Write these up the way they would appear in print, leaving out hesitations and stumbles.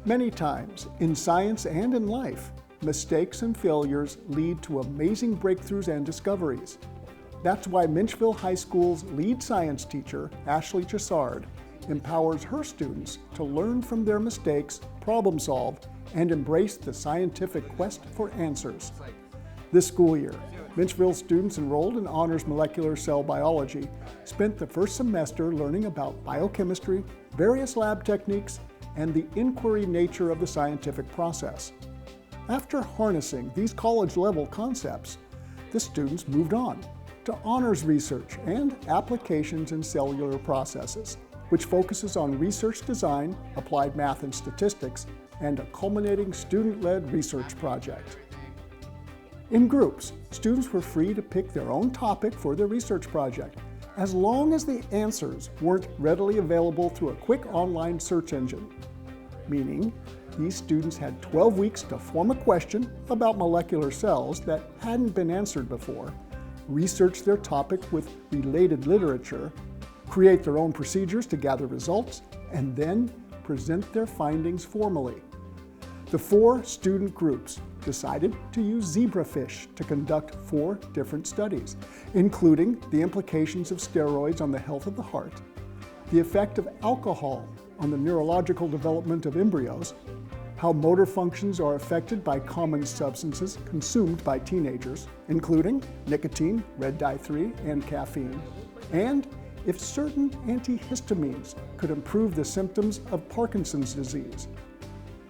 Many times, in science and in life, mistakes and failures lead to amazing breakthroughs and discoveries. That's why Minchville High School's lead science teacher, Ashley Chassard, empowers her students to learn from their mistakes, problem solve, and embrace the scientific quest for answers. This school year, Minchville students enrolled in Honors Molecular Cell Biology spent the first semester learning about biochemistry, various lab techniques, and the inquiry nature of the scientific process. After harnessing these college-level concepts, the students moved on to honors research and applications in cellular processes, which focuses on research design, applied math and statistics, and a culminating student-led research project. In groups, students were free to pick their own topic for their research project, as long as the answers weren't readily available through a quick online search engine. Meaning, these students had 12 weeks to form a question about molecular cells that hadn't been answered before, research their topic with related literature, create their own procedures to gather results, and then present their findings formally. The 4 student groups decided to use zebrafish to conduct 4 different studies, including the implications of steroids on the health of the heart, the effect of alcohol on the neurological development of embryos, how motor functions are affected by common substances consumed by teenagers, including nicotine, red dye 3, and caffeine, and if certain antihistamines could improve the symptoms of Parkinson's disease.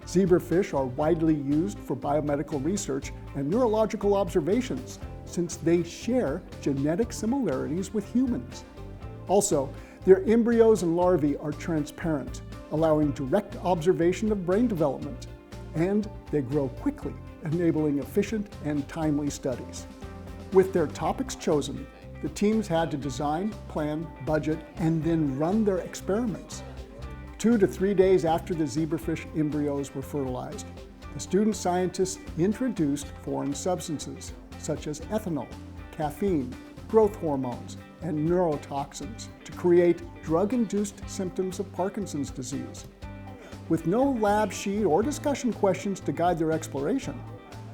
Zebrafish are widely used for biomedical research and neurological observations since they share genetic similarities with humans. Also, their embryos and larvae are transparent, allowing direct observation of brain development, and they grow quickly, enabling efficient and timely studies. With their topics chosen, the teams had to design, plan, budget, and then run their experiments. 2 to 3 days after the zebrafish embryos were fertilized, the student scientists introduced foreign substances such as ethanol, caffeine, growth hormones, and neurotoxins to create drug-induced symptoms of Parkinson's disease. With no lab sheet or discussion questions to guide their exploration,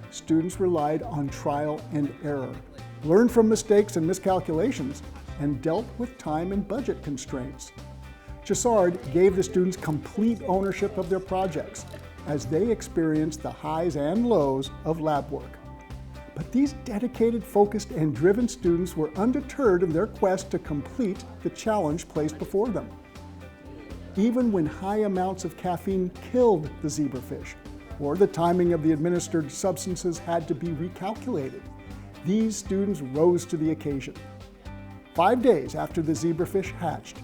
students relied on trial and error, learned from mistakes and miscalculations, and dealt with time and budget constraints. Chassard gave the students complete ownership of their projects as they experienced the highs and lows of lab work. But these dedicated, focused, and driven students were undeterred in their quest to complete the challenge placed before them. Even when high amounts of caffeine killed the zebrafish, or the timing of the administered substances had to be recalculated, these students rose to the occasion. 5 days after the zebrafish hatched,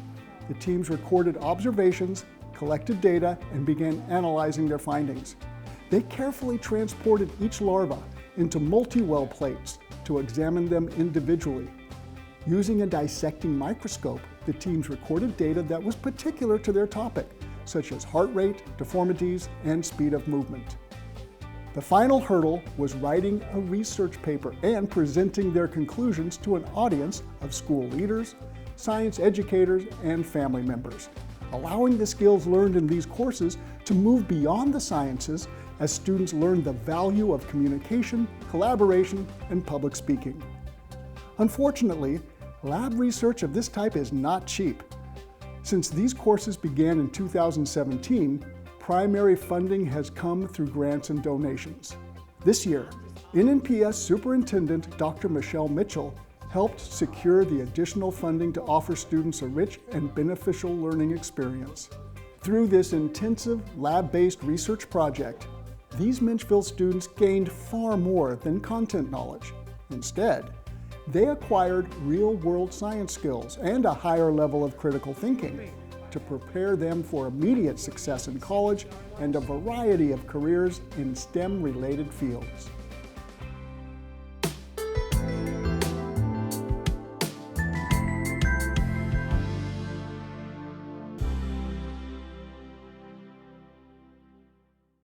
the teams recorded observations, collected data, and began analyzing their findings. They carefully transported each larva into multi-well plates to examine them individually. Using a dissecting microscope, the teams recorded data that was particular to their topic, such as heart rate, deformities, and speed of movement. The final hurdle was writing a research paper and presenting their conclusions to an audience of school leaders, science educators, and family members, allowing the skills learned in these courses to move beyond the sciences as students learn the value of communication, collaboration, and public speaking. Unfortunately, lab research of this type is not cheap. Since these courses began in 2017, primary funding has come through grants and donations. This year, NNPS Superintendent Dr. Michelle Mitchell helped secure the additional funding to offer students a rich and beneficial learning experience. Through this intensive lab-based research project, these Minchville students gained far more than content knowledge. Instead, they acquired real-world science skills and a higher level of critical thinking to prepare them for immediate success in college and a variety of careers in STEM-related fields.